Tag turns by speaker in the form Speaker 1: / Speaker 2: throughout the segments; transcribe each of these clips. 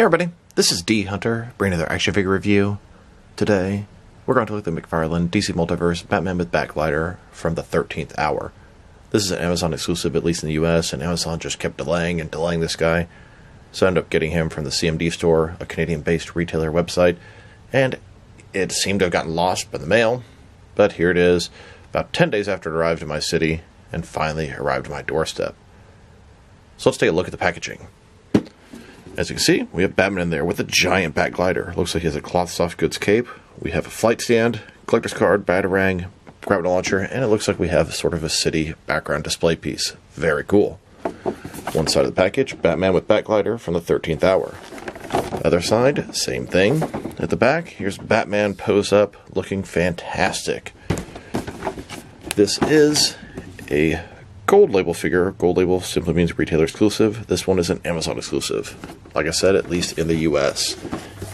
Speaker 1: Hey everybody, this is D Hunter, bringing another action figure review. Today, we're going to look at the McFarlane DC Multiverse Batman with Backglider from the 13th hour. This is an Amazon exclusive, at least in the US, and Amazon just kept delaying and delaying this guy. So I ended up getting him from the CMD store, a Canadian-based retailer website, and it seemed to have gotten lost by the mail, but here it is, about 10 days after it arrived in my city, and finally arrived at my doorstep. So let's take a look at the packaging. As you can see, we have Batman in there with a giant bat glider. Looks like he has a cloth soft goods cape. We have a flight stand, collector's card, batarang, gravity launcher, and it looks like we have sort of a city background display piece. Very cool. One side of the package, Batman with Backglider from the 13th hour. Other side, same thing. At the back, here's Batman pose up, looking fantastic. This is a gold label figure. Gold label simply means retailer exclusive. This one is an Amazon exclusive. Like I said, at least in the US.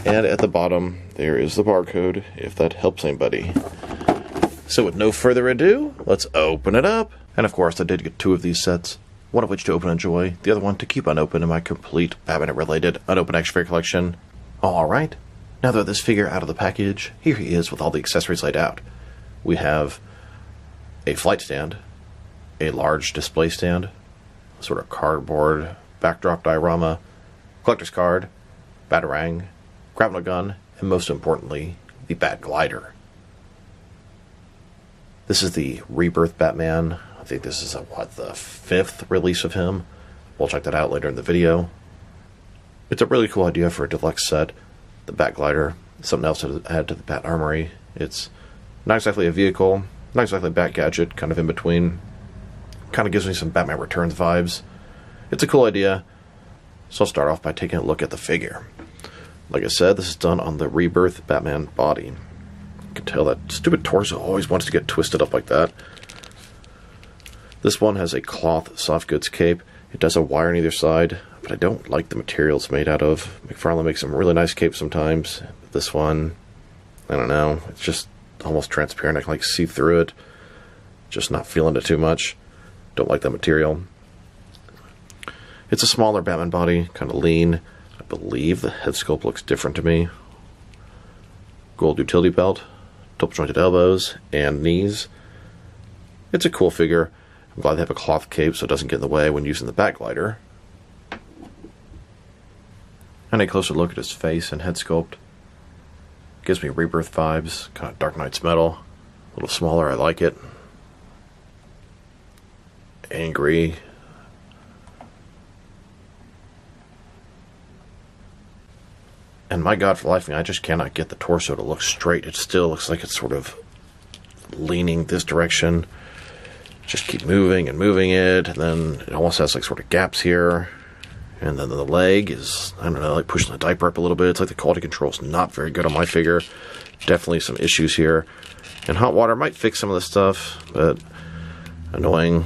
Speaker 1: And at the bottom, there is the barcode, if that helps anybody. So with no further ado, let's open it up. And of course, I did get two of these sets. One of which to open and enjoy, the other one to keep unopened in my complete Batman-related unopened action figure collection. Alright, now that this figure out of the package, here he is with all the accessories laid out. We have a flight stand, a large display stand, sort of cardboard backdrop diorama, collector's card, batarang, grapnel gun, and most importantly, the Bat Glider. This is the Rebirth Batman. I think this is the 5th release of him. We'll check that out later in the video. It's a really cool idea for a deluxe set. The Bat Glider, something else to add to the Bat Armory. It's not exactly a vehicle, not exactly a Bat Gadget, kind of in between. Kind of gives me some Batman Returns vibes. It's a cool idea. So I'll start off by taking a look at the figure. Like I said, this is done on the Rebirth Batman body. You can tell that stupid torso always wants to get twisted up like that. This one has a cloth soft goods cape. It does have wire on either side, but I don't like the material it's made out of. McFarlane makes some really nice capes sometimes. This one, I don't know, it's just almost transparent. I can see through it. Just not feeling it too much. Don't like that material. It's a smaller Batman body, kind of lean. I believe the head sculpt looks different to me. Gold utility belt, double jointed elbows and knees. It's a cool figure. I'm glad they have a cloth cape so it doesn't get in the way when using the Backglider. And a closer look at his face and head sculpt. Gives me Rebirth vibes, kind of Dark Knight's metal. A little smaller, I like it. Angry. And my god, for life of me, I just cannot get the torso to look straight. It still looks like it's sort of leaning this direction. Just keep moving and moving it, and then it almost has like sort of gaps here. And then the leg is, I don't know, like pushing the diaper up a little bit. It's like the quality control is not very good on my figure. Definitely some issues here. And hot water might fix some of this stuff, but annoying.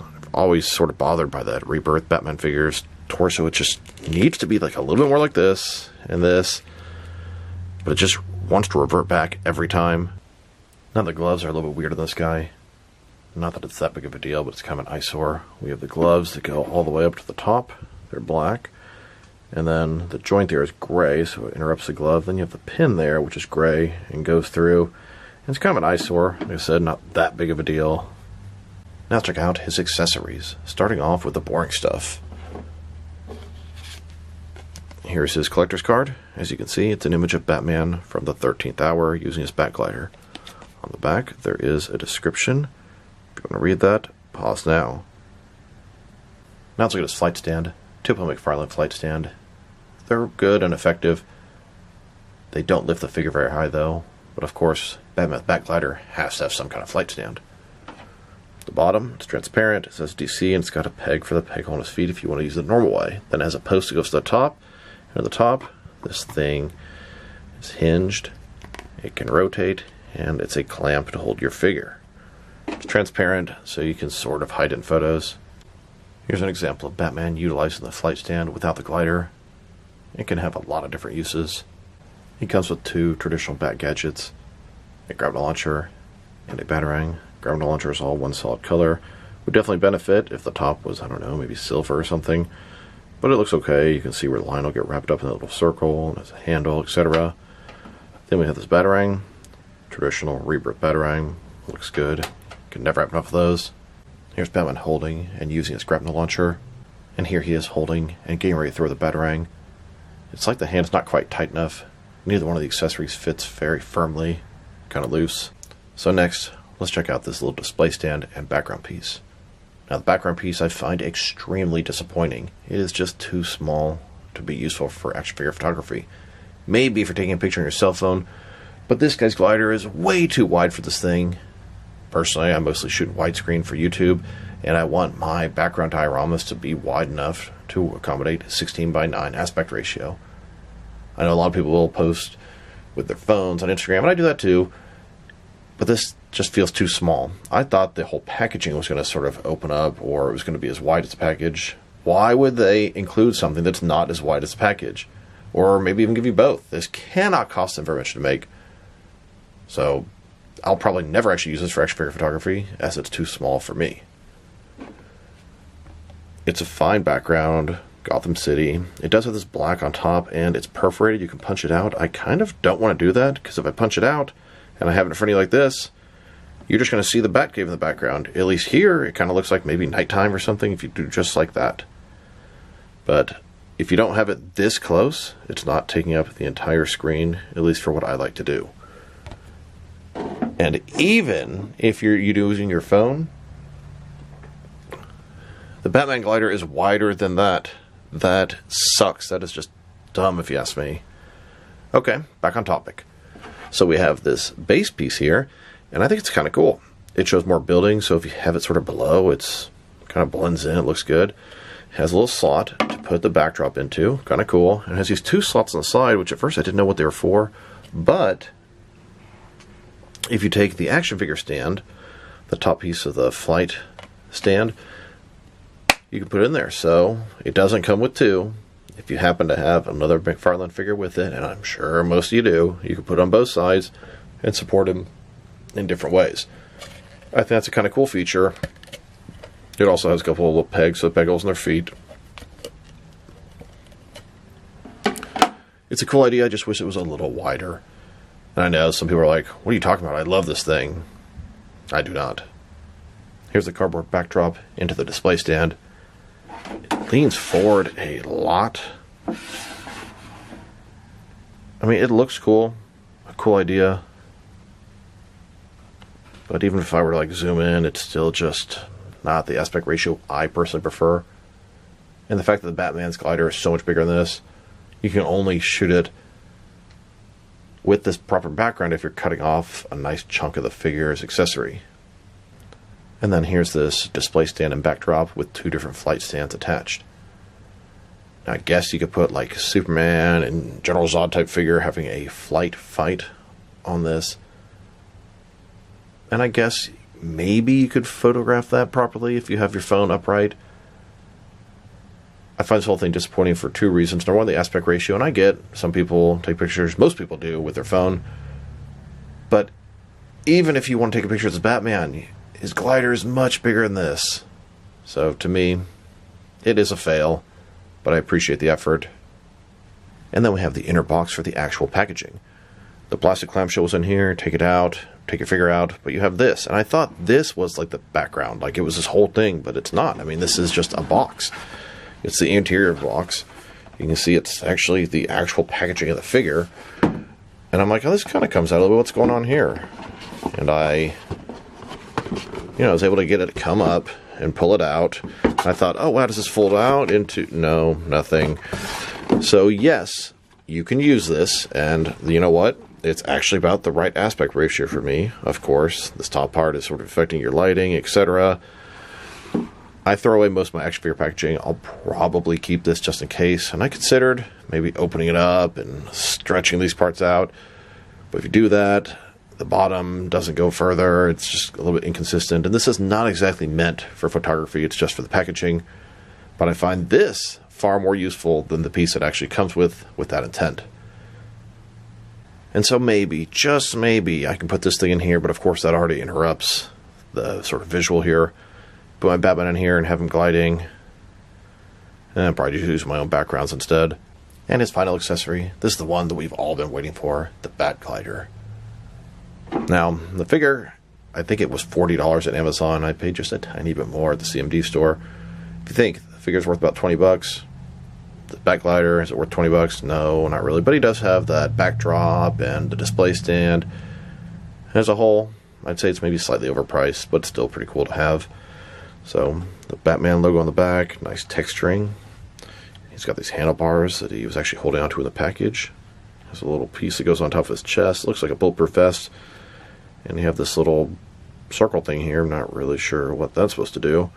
Speaker 1: I've always sort of bothered by that Rebirth Batman figure's torso. It just needs to be like a little bit more like this and this, but it just wants to revert back every time. Now the gloves are a little bit weird on this guy. Not that it's that big of a deal, but it's kind of an eyesore. We have the gloves that go all the way up to the top. They're black. And then the joint there is gray, so it interrupts the glove. Then you have the pin there, which is gray and goes through. And it's kind of an eyesore. Like I said, not that big of a deal. Now let's check out his accessories, starting off with the boring stuff. Here's his collector's card. As you can see, it's an image of Batman from the 13th hour using his Backglider. On the back, there is a description. If you want to read that, pause now. Now let's look at his flight stand. Typical McFarlane flight stand. They're good and effective. They don't lift the figure very high though, but of course, Batman Backglider has to have some kind of flight stand. The bottom, it's transparent, it says DC, and it's got a peg for the peg on his feet if you want to use it the normal way. Then it has a post that goes to the top, and at the top, this thing is hinged, it can rotate, and it's a clamp to hold your figure. It's transparent, so you can sort of hide it in photos. Here's an example of Batman utilizing the flight stand without the glider. It can have a lot of different uses. He comes with two traditional Bat gadgets, a gravity launcher and a batarang. Gravity launcher is all one solid color. Would definitely benefit if the top was, I don't know, maybe silver or something. but it looks okay. You can see where the line will get wrapped up in a little circle, and there's a handle, etc. Then we have this batarang, traditional rebirth batarang. Looks good. Can never have enough of those. Here's Batman holding and using his grapnel launcher, and here he is holding and getting ready to throw the batarang. It's like the hand's not quite tight enough. Neither one of the accessories fits very firmly, kind of loose. So next, let's check out this little display stand and background piece. Now the background piece I find extremely disappointing. It is just too small to be useful for action figure photography. Maybe for taking a picture on your cell phone, but this guy's glider is way too wide for this thing. Personally, I mostly shoot widescreen for YouTube, and I want my background dioramas to be wide enough to accommodate 16:9 aspect ratio. I know a lot of people will post with their phones on Instagram, and I do that too, but this just feels too small. I thought the whole packaging was going to sort of open up, or it was going to be as wide as the package. Why would they include something that's not as wide as the package? Or maybe even give you both. This cannot cost them very much to make. So I'll probably never actually use this for action figure photography, as it's too small for me. It's a fine background, Gotham City. It does have this black on top, and it's perforated. You can punch it out. I kind of don't want to do that, because if I punch it out, and I have it in front of you like this, you're just going to see the Batcave in the background. At least here, it kind of looks like maybe nighttime or something if you do just like that. But if you don't have it this close, it's not taking up the entire screen, at least for what I like to do. And even if you're using your phone, the Batman glider is wider than that. That sucks. That is just dumb if you ask me. Okay, back on topic. So we have this base piece here, and I think it's kind of cool. It shows more buildings, so if you have it sort of below, it's kind of blends in, it looks good. It has a little slot to put the backdrop into, kind of cool. And it has these two slots on the side, which at first I didn't know what they were for, but if you take the action figure stand, the top piece of the flight stand, you can put it in there. So it doesn't come with two. If you happen to have another McFarlane figure with it, and I'm sure most of you do, you can put it on both sides and support him in different ways. I think that's a kind of cool feature. It also has a couple of little pegs, so the peg holes in their feet. It's a cool idea, I just wish it was a little wider. And I know some people are like, what are you talking about? I love this thing. I do not. Here's the cardboard backdrop into the display stand. It leans forward a lot. I mean, it looks cool. A cool idea. But even if I were to like zoom in, it's still just not the aspect ratio I personally prefer. And the fact that the Batman's glider is so much bigger than this, you can only shoot it with this proper background if you're cutting off a nice chunk of the figure's accessory. And then here's this display stand and backdrop with two different flight stands attached. Now I guess you could put like Superman and General Zod type figure having a flight fight on this. And I guess maybe you could photograph that properly if you have your phone upright. I find this whole thing disappointing for two reasons. Number one, the aspect ratio, and I get some people take pictures, most people do, with their phone. But even if you want to take a picture of this Batman, his glider is much bigger than this. So to me, it is a fail, but I appreciate the effort. And then we have the inner box for the actual packaging. The plastic clamshell was in here, take it out, take your figure out, but you have this. And I thought this was like the background, like it was this whole thing, but it's not. I mean, this is just a box. It's the interior box. You can see it's actually the actual packaging of the figure. And I'm like, oh, this kind of comes out of what's going on here. And I was able to get it to come up and pull it out. I thought, oh, wow, does this fold out into... No, nothing. So, yes, you can use this. And you know what? It's actually about the right aspect ratio for me. Of course, this top part is sort of affecting your lighting, etc. I throw away most of my action figure packaging. I'll probably keep this just in case. And I considered maybe opening it up and stretching these parts out. But if you do that, the bottom doesn't go further. It's just a little bit inconsistent. And this is not exactly meant for photography. It's just for the packaging. But I find this far more useful than the piece it actually comes with that intent. And so maybe, just maybe, I can put this thing in here. But of course, that already interrupts the sort of visual here. Put my Batman in here and have him gliding. And I'll probably just use my own backgrounds instead. And his final accessory, this is the one that we've all been waiting for, the Bat Glider. Now, the figure, I think it was $40 at Amazon. I paid just a tiny bit more at the CMD store. If you think the figure's worth about 20 bucks, the Bat Glider, is it worth 20 bucks? No, not really. But he does have that backdrop and the display stand. As a whole, I'd say it's maybe slightly overpriced, but still pretty cool to have. So, the Batman logo on the back, nice texturing. He's got these handlebars that he was actually holding onto in the package. There's a little piece that goes on top of his chest. Looks like a bulletproof vest. And you have this little circle thing here. I'm not really sure what that's supposed to do.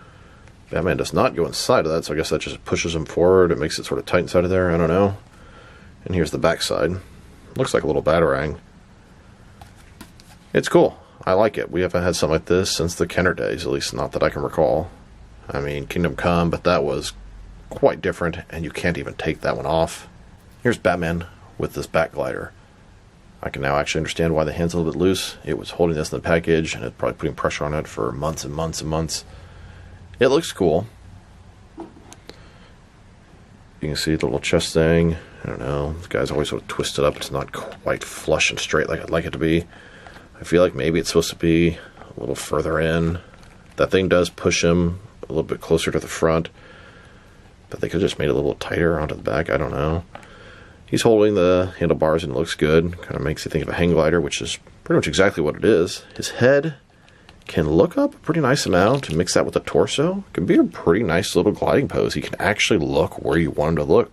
Speaker 1: Batman does not go inside of that, so I guess that just pushes him forward. It makes it sort of tight inside of there. I don't know. And here's the back side. Looks like a little batarang. It's cool. I like it. We haven't had something like this since the Kenner days, at least not that I can recall. I mean, Kingdom Come, but that was quite different, and you can't even take that one off. Here's Batman with this Bat Glider. I can now actually understand why the hand's a little bit loose. It was holding this in the package, and it's probably putting pressure on it for months and months and months. It looks cool. You can see the little chest thing. I don't know. This guy's always sort of twisted up. It's not quite flush and straight like I'd like it to be. I feel like maybe it's supposed to be a little further in. That thing does push him a little bit closer to the front. But they could have just made it a little tighter onto the back. I don't know. He's holding the handlebars and it looks good. Kind of makes you think of a hang glider, which is pretty much exactly what it is. His head can look up a pretty nice amount. And mix that with the torso, it can be a pretty nice little gliding pose. He can actually look where you want him to look.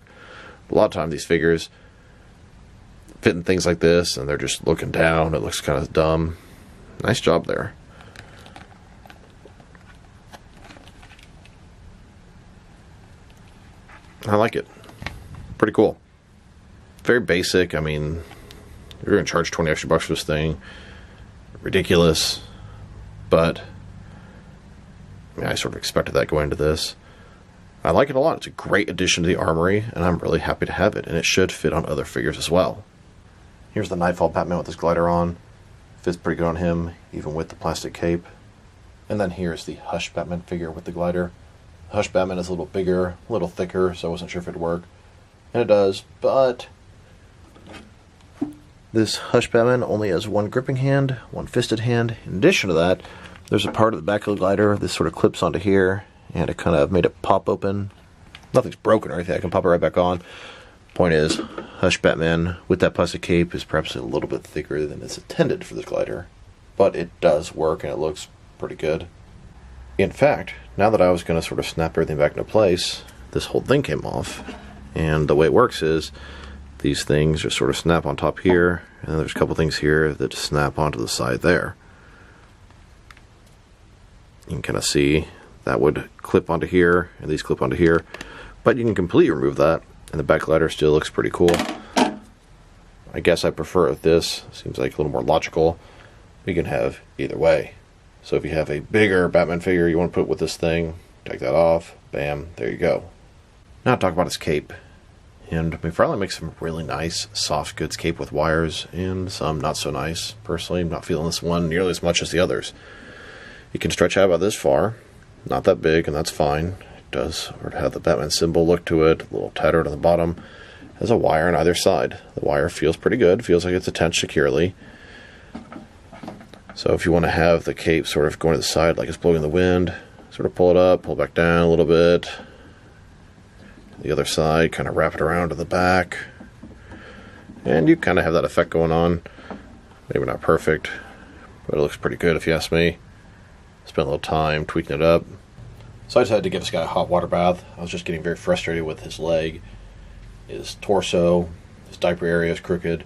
Speaker 1: A lot of times these figures fit in things like this and they're just looking down. It looks kind of dumb. Nice job there. I like it. Pretty cool. Very basic. I mean, you're going to charge 20 extra bucks for this thing. Ridiculous. But I mean, I sort of expected that going into this. I like it a lot. It's a great addition to the armory, and I'm really happy to have it. And it should fit on other figures as well. Here's the Nightfall Batman with his glider on. Fits pretty good on him, even with the plastic cape. And then here's the Hush Batman figure with the glider. The Hush Batman is a little bigger, a little thicker, so I wasn't sure if it'd work. And it does, but this Hush Batman only has one gripping hand, one fisted hand. In addition to that, there's a part of the back of the glider that sort of clips onto here, and it kind of made it pop open. Nothing's broken or anything, I can pop it right back on. Point is, Hush Batman with that plastic cape is perhaps a little bit thicker than is intended for this glider, but it does work and it looks pretty good. In fact, now that I was going to sort of snap everything back into place, this whole thing came off. And the way it works is these things just sort of snap on top here, and then there's a couple things here that snap onto the side there. You can kind of see that would clip onto here, and these clip onto here. But you can completely remove that, and the back glider still looks pretty cool. I guess I prefer it with this. Seems like a little more logical. We can have either way. So if you have a bigger Batman figure you want to put with this thing, take that off, bam, there you go. Now talk about his cape. And McFarlane makes some really nice soft goods cape with wires, and some not so nice. Personally, I'm not feeling this one nearly as much as the others. You can stretch out about this far, not that big, and that's fine. It does sort of have the Batman symbol look to it, a little tattered on the bottom. Has a wire on either side. The wire feels pretty good, feels like it's attached securely. So if you want to have the cape sort of going to the side like it's blowing in the wind, sort of pull it up, pull it back down a little bit. The other side, kind of wrap it around to the back. And you kind of have that effect going on. Maybe not perfect, but it looks pretty good if you ask me. Spent a little time tweaking it up. So I decided to give this guy a hot water bath. I was just getting very frustrated with his leg, his torso, his diaper area is crooked.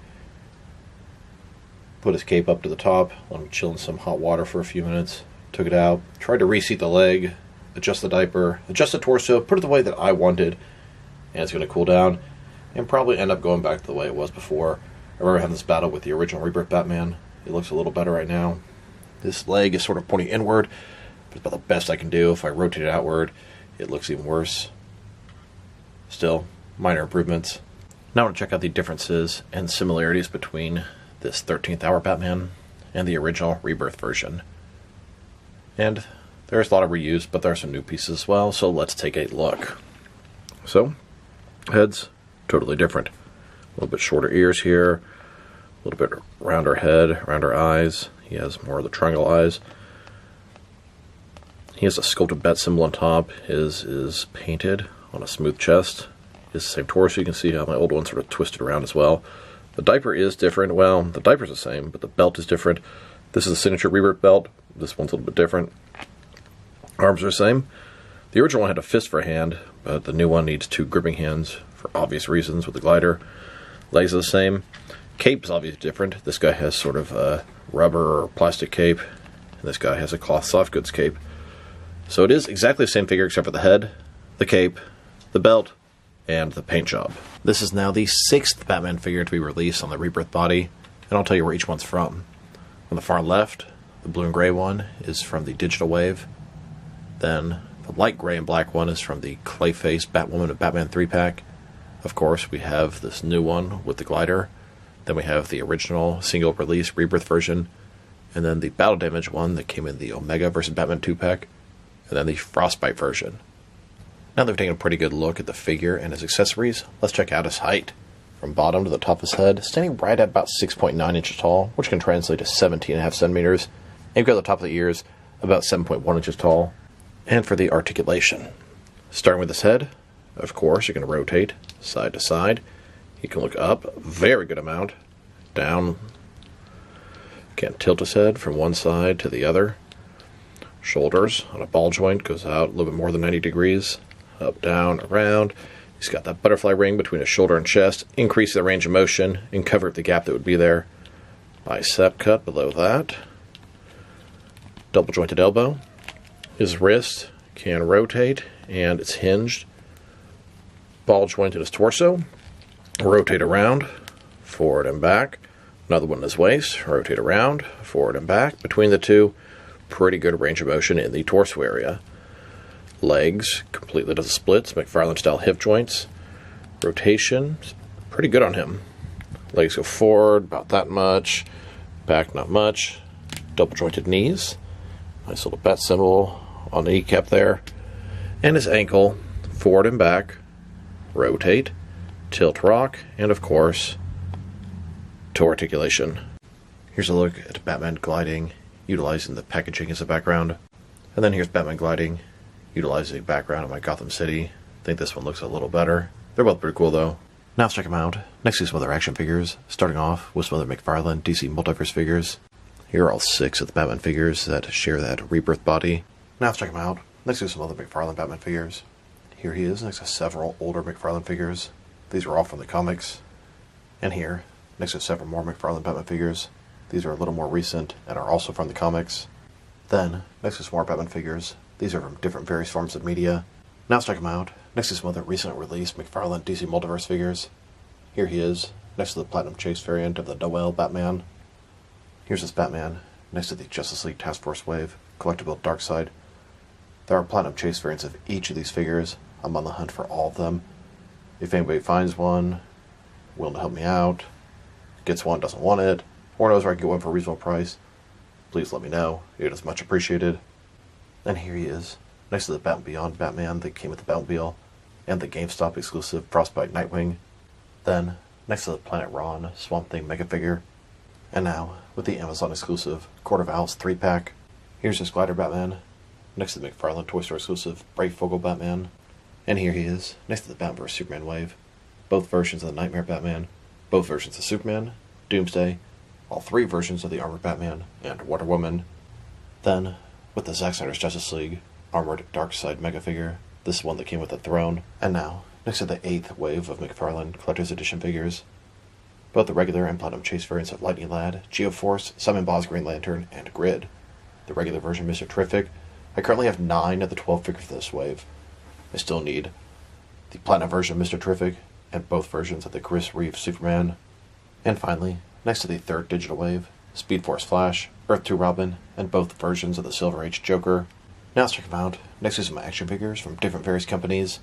Speaker 1: Put his cape up to the top, let him chill in some hot water for a few minutes. Took it out, tried to reseat the leg, adjust the diaper, adjust the torso, put it the way that I wanted. And it's going to cool down and probably end up going back to the way it was before. I remember having this battle with the original Rebirth Batman. It looks a little better right now. This leg is sort of pointing inward, but it's about the best I can do. If I rotate it outward, it looks even worse. Still, minor improvements. Now I want to check out the differences and similarities between this 13th Hour Batman and the original Rebirth version. And there's a lot of reuse, but there are some new pieces as well, so let's take a look. So, head's totally different. A little bit shorter ears here, a little bit rounder head, rounder eyes. He has more of the triangle eyes. He has a sculpted bat symbol on top. His is painted on a smooth chest. His same torso. You can see how my old one sort of twisted around as well. The diaper is different. Well, the diaper's the same, but the belt is different. This is a signature rebirth belt. This one's a little bit different. Arms are the same. The original one had a fist for a hand, but the new one needs 2 gripping hands for obvious reasons with the glider. Legs are the same. Cape is obviously different. This guy has sort of a rubber or plastic cape, and this guy has a cloth soft goods cape. So it is exactly the same figure except for the head, the cape, the belt, and the paint job. This is now the 6th Batman figure to be released on the rebirth body, and I'll tell you where each one's from. On the far left, the blue and gray one is from the digital wave. Then the light gray and black one is from the Clayface Batwoman and Batman 3-pack. Of course, we have this new one with the glider. Then we have the original single release rebirth version, and then the battle damage one that came in the Omega vs. Batman 2-pack, and then the Frostbite version. Now that we've taken a pretty good look at the figure and his accessories, let's check out his height. From bottom to the top of his head, standing right at about 6.9 inches tall, which can translate to 17.5 centimeters. And you've got the top of the ears, about 7.1 inches tall. And for the articulation, starting with his head, of course, you can rotate side to side. He can look up a very good amount, down. Can tilt his head from one side to the other. Shoulders on a ball joint goes out a little bit more than 90 degrees. Up, down, around. He's got that butterfly ring between his shoulder and chest, increase the range of motion and cover up the gap that would be there. Bicep cut below that. Double jointed elbow. His wrist can rotate and it's hinged. Ball joint in his torso. Rotate around, forward and back. Another one in his waist. Rotate around, forward and back. Between the two, pretty good range of motion in the torso area. Legs, completely does the splits, McFarlane style hip joints. Rotation, pretty good on him. Legs go forward, about that much. Back, not much. Double jointed knees. Nice little bat symbol on the kneecap there. And his ankle, forward and back. Rotate, tilt rock, and of course, toe articulation. Here's a look at Batman gliding, utilizing the packaging as a background. And then here's Batman gliding, utilizing background of my Gotham City. I think this one looks a little better. They're both pretty cool though. Now let's check them out. Next to some other action figures, starting off with some other McFarlane DC Multiverse figures. Here are all 6 of the Batman figures that share that rebirth body. Now let's check them out. Next to some other McFarlane Batman figures. Here he is next to several older McFarlane figures. These are all from the comics. And here, next to several more McFarlane Batman figures. These are a little more recent and are also from the comics. Then, next to some more Batman figures. These are from different various forms of media. Now let's check them out. Next to some other recent released McFarlane DC Multiverse figures. Here he is, next to the Platinum Chase variant of the Noel Batman. Here's this Batman, next to the Justice League Task Force Wave, collectible Darkseid. There are Platinum Chase variants of each of these figures. I'm on the hunt for all of them. If anybody finds one, willing to help me out, gets one, doesn't want it, or knows where I can get one for a reasonable price, please let me know. It is much appreciated. And here he is, next to the Batman Beyond Batman that came with the Batmobile, and the GameStop exclusive Frostbite Nightwing. Then, next to the Planet Ron Swamp Thing Mega Figure. And now, with the Amazon exclusive Court of Owls 3-pack, here's this Glider Batman, next to the McFarlane Toy Store exclusive Brayfogle Batman. And here he is, next to the Batman vs. Superman wave. Both versions of the Nightmare Batman, both versions of Superman, Doomsday, all 3 versions of the Armored Batman, and Wonder Woman. Then, with the Zack Snyder's Justice League Armored Darkseid Mega Figure, this is one that came with the throne. And now, next to the 8th wave of McFarlane Collector's Edition figures, both the regular and Platinum Chase variants of Lightning Lad, Geoforce, Simon Baugh's Green Lantern, and Grid. The regular version Mr. Terrific. I currently have 9 of the 12 figures for this wave. I still need the Platinum version of Mr. Terrific, and both versions of the Chris Reeve Superman. And finally, next to the 3rd digital wave, Speed Force Flash, Earth 2 Robin, and both versions of the Silver Age Joker. Now let's check them out, next to some action figures from different various companies,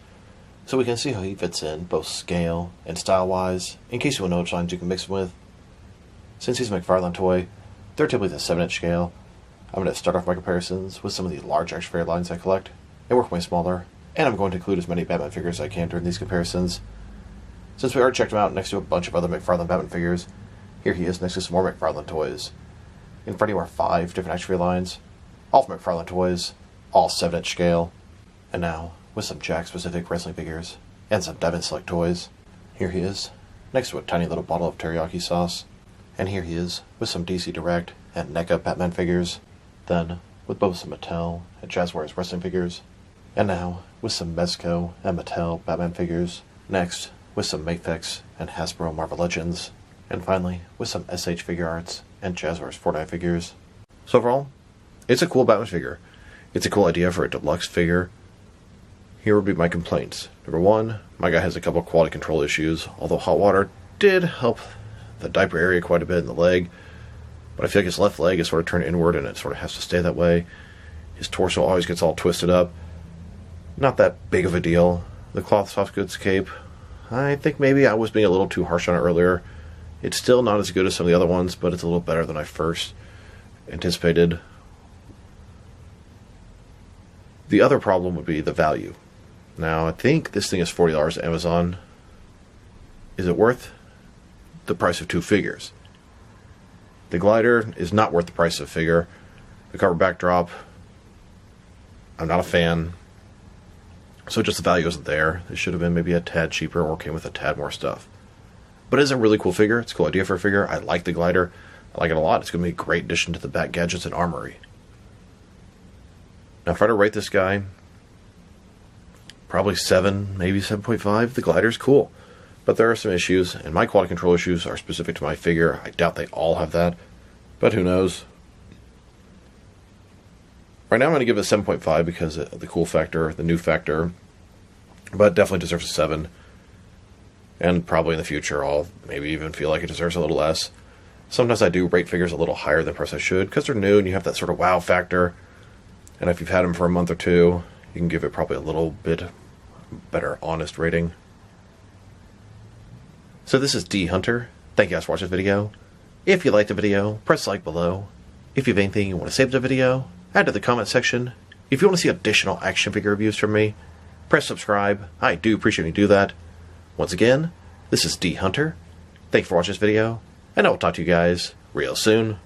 Speaker 1: so we can see how he fits in, both scale and style-wise, in case you want to know which lines you can mix him with. Since he's a McFarlane toy, they're typically the 7-inch scale. I'm going to start off my comparisons with some of the large action figure lines I collect, and work my way smaller, and I'm going to include as many Batman figures as I can during these comparisons. Since we already checked him out next to a bunch of other McFarlane Batman figures, here he is next to some more McFarlane toys. In front of you are 5 different action figure lines, all from McFarlane toys, all 7-inch scale, and now with some Jack-specific wrestling figures and some Diamond Select toys. Here he is next to a tiny little bottle of teriyaki sauce, and here he is with some DC Direct and NECA Batman figures, then with both some Mattel and Jazzwares wrestling figures, and now with some Mezco and Mattel Batman figures, next with some Mafex and Hasbro Marvel Legends, and finally with some SH Figure Arts and Jazzwares Fortnite figures. So overall, it's a cool Batman figure. It's a cool idea for a deluxe figure. Here would be my complaints. Number 1, my guy has a couple quality control issues, although hot water did help the diaper area quite a bit in the leg, but I feel like his left leg is sort of turned inward and it sort of has to stay that way. His torso always gets all twisted up. Not that big of a deal. The cloth soft goods cape, I think maybe I was being a little too harsh on it earlier. It's still not as good as some of the other ones, but it's a little better than I first anticipated. The other problem would be the value. Now, I think this thing is $40 at Amazon. Is it worth the price of 2 figures? The glider is not worth the price of a figure. The cover backdrop, I'm not a fan. So just the value isn't there. It should have been maybe a tad cheaper or came with a tad more stuff. But it is a really cool figure. It's a cool idea for a figure. I like the glider. I like it a lot. It's going to be a great addition to the Bat Gadgets and Armory. Now, if I were to rate this guy, probably 7, maybe 7.5. The glider's cool. But there are some issues, and my quality control issues are specific to my figure. I doubt they all have that, but who knows. Right now I'm going to give it a 7.5 because of the cool factor, the new factor, but definitely deserves a 7. And probably in the future I'll maybe even feel like it deserves a little less. Sometimes I do rate figures a little higher than perhaps I should because they're new and you have that sort of wow factor. And if you've had them for a month or 2, you can give it probably a little bit better honest rating. So this is D Hunter. Thank you guys for watching this video. If you liked the video, press like below. If you have anything you want to say to the video, add to the comment section. If you want to see additional action figure reviews from me, press subscribe. I do appreciate when you do that. Once again, this is D Hunter. Thank you for watching this video, and I will talk to you guys real soon.